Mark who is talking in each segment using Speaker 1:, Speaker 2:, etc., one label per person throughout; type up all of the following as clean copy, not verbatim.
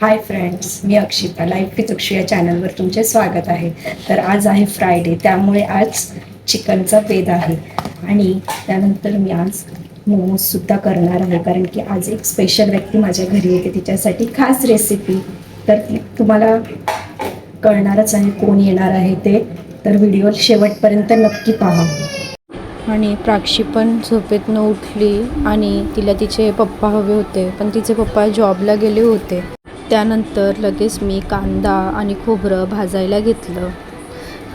Speaker 1: Hi friends, me Akshita life with Akshu या चॅनलवर तुमचे स्वागत आहे. तर आज आहे फ्रायडे, त्यामुळे आज चिकनचा बेत आहे आणि त्यानंतर मी आज मोमोजसुद्धा करणार आहे, कारण की आज एक स्पेशल व्यक्ती माझ्या घरी येते, तिच्यासाठी खास रेसिपी. तर ती तुम्हाला कळणारच आहे कोण येणार आहे ते, तर व्हिडिओ शेवटपर्यंत नक्की पहा.
Speaker 2: आणि प्राक्षी पण झोपेतनं उठली आणि तिला तिचे पप्पा हवे होते, पण तिचे पप्पा जॉबला गेले होते. त्यानंतर लगेच मी कांदा आणि खोबरं भाजायला घेतलं.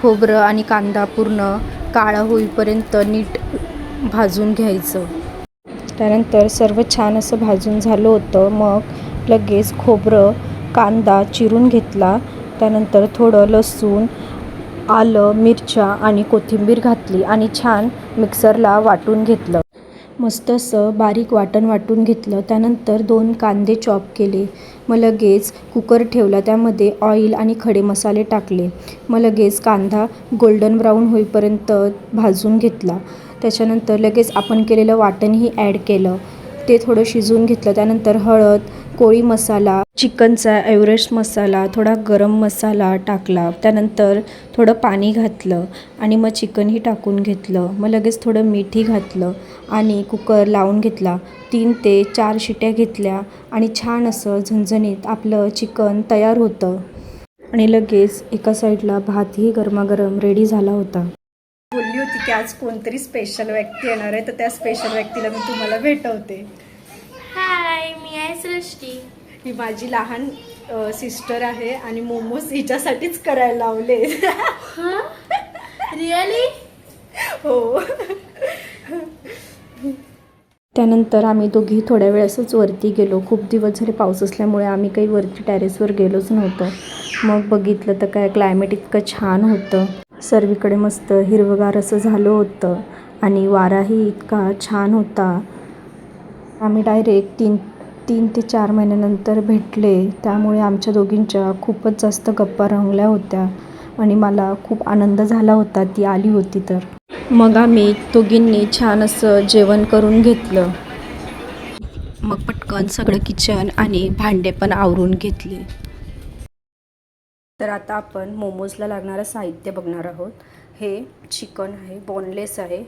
Speaker 2: खोबरं आणि कांदा पूर्ण काळा होईपर्यंत नीट भाजून घ्यायचं. त्यानंतर सर्व छान असं भाजून झालं होतं. मग लगेच खोबरं कांदा चिरून घेतला. त्यानंतर थोडं लसूण, आलं, मिरच्या आणि कोथिंबीर घातली आणि छान मिक्सरला वाटून घेतलं. मस्त असं बारीक वाटून घेतलं. त्यानंतर 2 कांदे चॉप केले. मग लगेच कुकर ठेवला, त्यामध्ये ऑइल आणि खडे मसाले टाकले. मग लगेच कांदा गोल्डन ब्राऊन होईपर्यंत भाजून घेतला. त्याच्यानंतर लगेच आपण केलेलं वाटणही ॲड केलं. ते थोडं शिजवून घेतलं. त्यानंतर हळद, कोळी मसाला, चिकनचा एव्हरेस्ट मसाला, थोडा गरम मसाला टाकला. त्यानंतर थोडं पाणी घातलं आणि मग चिकनही टाकून घेतलं. मग लगेच थोडं मीठही घातलं आणि कुकर लावून घेतला. 3 ते 4 शिट्या घेतल्या आणि छान असं झणझणीत आपलं चिकन तयार होतं. आणि लगेच एका साईडला भातही गरमागरम रेडी झाला होता.
Speaker 1: बोलली होती की आज कोणतरी स्पेशल व्यक्ती येणार आहे, तर त्या स्पेशल व्यक्तीला मी तुम्हाला भेटवते.
Speaker 3: हाय, मी आहे सृष्टी.
Speaker 1: ही माझी लहान सिस्टर आहे आणि मोमोज हिच्यासाठीच करायला लावले.
Speaker 3: रिअली?
Speaker 1: हो.
Speaker 2: त्यानंतर आम्ही दोघी थोड्या वेळ असंच वरती गेलो. खूप दिवस झाले पाऊस असल्यामुळे आम्ही काही वरती टेरेसवर गेलोच नव्हतो. मग बघितलं तर काय क्लायमेट इतकं छान होतं. सर्वीकडे मस्त हिरवंगार असं झालं होतं आणि वाराही इतका छान होता. आम्ही डायरेक्ट 3 ते 4 महिन्यानंतर भेटले, त्यामुळे आमच्या दोघींच्या खूपच जास्त गप्पा रंगल्या होत्या आणि मला खूप आनंद झाला होता ती आली होती तर. मग आम्ही दोघींनी छान असं जेवण करून घेतलं. मग पटकन सगळं किचन आणि भांडे पण आवरून घेतले. तर आता आपण मोमोजला लागणारं साहित्य बघणार आहोत. हे चिकन आहे, बोनलेस आहे.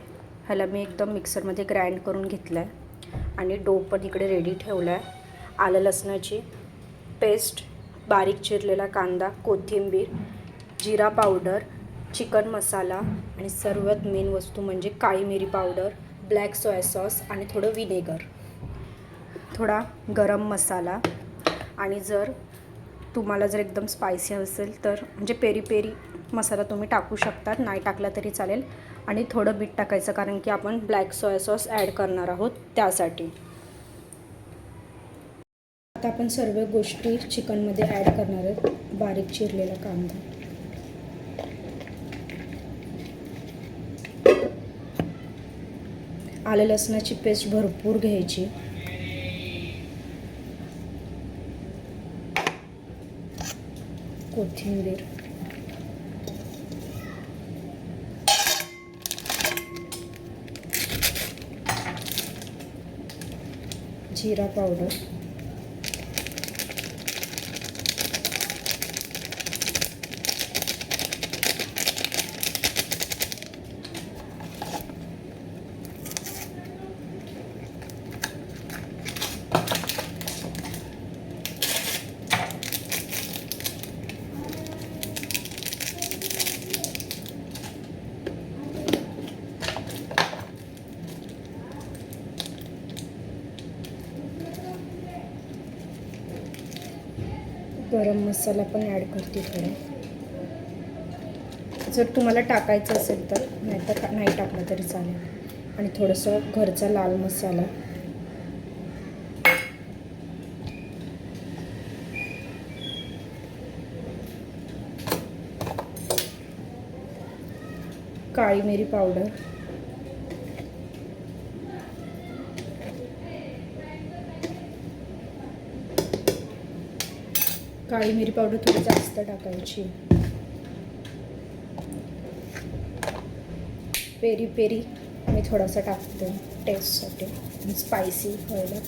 Speaker 2: ह्याला मी एकदम मिक्सरमध्ये ग्राइंड करून घेतलं आहे आणि डो पण इकडे रेडी ठेवला आहे. आलं लसणाची पेस्ट, बारीक चिरलेला कांदा, कोथिंबीर, जिरा पावडर, चिकन मसाला आणि सर्वात मेन वस्तू म्हणजे काळी मिरी पावडर, ब्लॅक सोया सॉस आणि थोडं विनेगर, थोडा गरम मसाला. आणि जर तुम्हाला जर एकदम स्पायसी असेल तर म्हणजे पेरी पेरी मसाला तुम्ही टाकू शकतात, नाही टाकला तरी चालेल. आणि थोडं बीट टाकायचं, कारण की आपण ब्लॅक सोया सॉस ॲड करणार आहोत त्यासाठी. आता आपण सर्व गोष्टी चिकनमध्ये ॲड करणार आहोत. बारीक चिरलेला कांदा, आलं लसणाची पेस्ट भरपूर घ्यायची, कोथिंबीर, जिरा पावडर, गरम मसाला पण ॲड करते थोडा, जर तुम्हाला टाकायचं असेल तर, नाहीतर नाही टाकलं तरी चालेल. आणि थोडंसं घरचा लाल मसाला, काळी मिरी पावडर, काळी मिरी पावडर थोडी जास्त टाकायची, पेरी पेरी मी थोडासा टाकते टेस्टसाठी, स्पायसी व्हायला.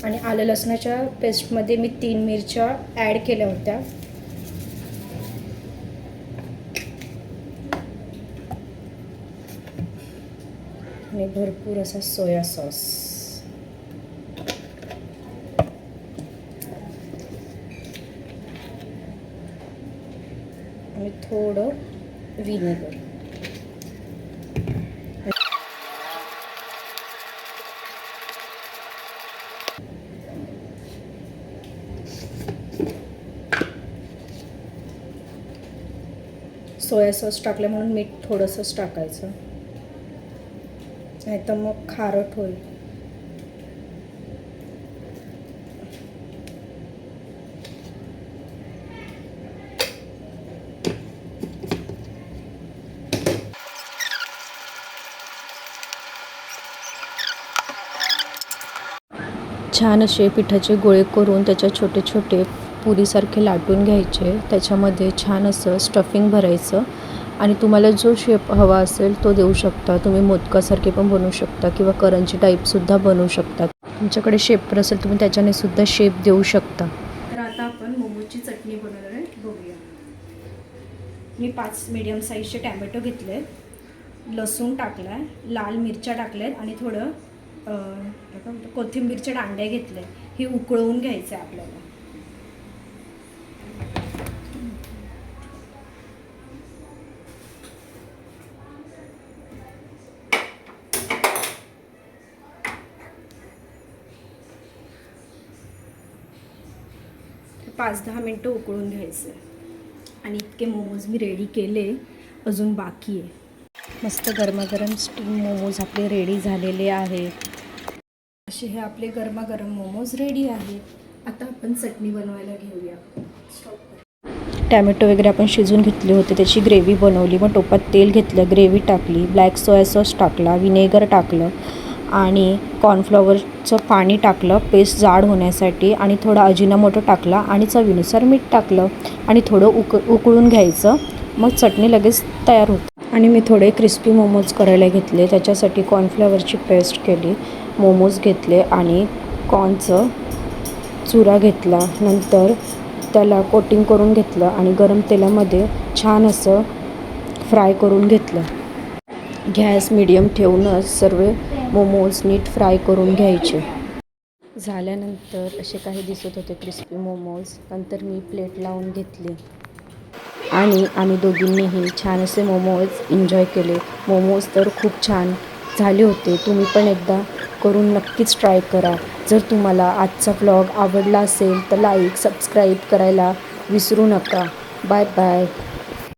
Speaker 1: आणि आलं लसणाच्या पेस्टमध्ये मी 3 मिरच्या ॲड केल्या होत्या. आणि भरपूर असा सोया सॉस. आणि थोडं व्हिनेगर. सोया सॉस टाकलं म्हणून मीठ थोडंसंच टाकायचं, नाही तर मग खारट होईल.
Speaker 2: छान असे पिठाचे गोळे करून त्याच्या छोटे छोटे पुरीसारखे लाटून घ्यायचे. त्याच्यामध्ये छान असं स्टफिंग भरायचं आणि तुम्हाला जो शेप हवा असेल तो देऊ शकता. तुम्ही मोदकासारखे पण बनवू शकता किंवा करंजी टाईपसुद्धा बनवू शकता. तुमच्याकडे शेपर असेल तुम्ही त्याच्याने सुद्धा शेप देऊ शकता.
Speaker 1: तर आता आपण मोमोजची चटणी बनवणार आहे, बघूया. मी 5 मीडियम साईजचे टॅमॅटो घेतले, लसूण टाकला आहे, लाल मिरच्या टाकल्यात आणि थोडं कोथिंबीरचे दांडे घेतले. हे उकळवून घ्यायचं आहे आपल्याला. पाच 10 मिनटं उकळून घ्यायचं. आणि इतके मोमोज मी रेडी केले, अजून बाकी आहे.
Speaker 2: मस्त गरमागरम स्टीम मोमोज आपले रेडी झालेले आहेत.
Speaker 1: असे हे आपले गरमागरम मोमोज रेडी आहेत. आता आपण चटणी बनवायला घेऊया.
Speaker 2: टॅमॅटो वगैरे आपण शिजवून घेतले होते, त्याची ग्रेव्ही बनवली. मग टोपात तेल घेतलं, ग्रेव्ही टाकली, ब्लॅक सोया सॉस टाकला, विनेगर टाकलं आणि कॉर्नफ्लॉवरचं पाणी टाकलं पेस्ट जाड होण्यासाठी आणि थोडा अजिनामोटो टाकला आणि चवीनुसार मीठ टाकलं आणि थोडं उकळून घ्यायचं. मग चटणी लगेच तयार होते. आणि मी थोडे क्रिस्पी मोमोज करायला घेतले. त्याच्यासाठी कॉर्नफ्लॉवरची पेस्ट केली, मोमोज घेतले आणि कॉर्नचं चुरा घेतला. नंतर त्याला कोटिंग करून घेतलं आणि गरम तेलामध्ये छान असं फ्राय करून घेतलं. गॅस मीडियम ठेवूनच सर्व मोमोज नीट फ्राय करून घ्यायचे. झाल्यानंतर असे काही दिसत होते क्रिस्पी मोमोज. नंतर मी प्लेट लावून घेतली आणि आम्ही दोघींनीही छान असे मोमोज एन्जॉय केले. मोमोज तर खूप छान झाले होते. तुम्ही पण एकदा करून नक्कीच ट्राय करा. जर तुम्हाला आजचा व्लॉग आवडला असेल तर लाईक सबस्क्राईब करायला विसरू नका. Bye bye.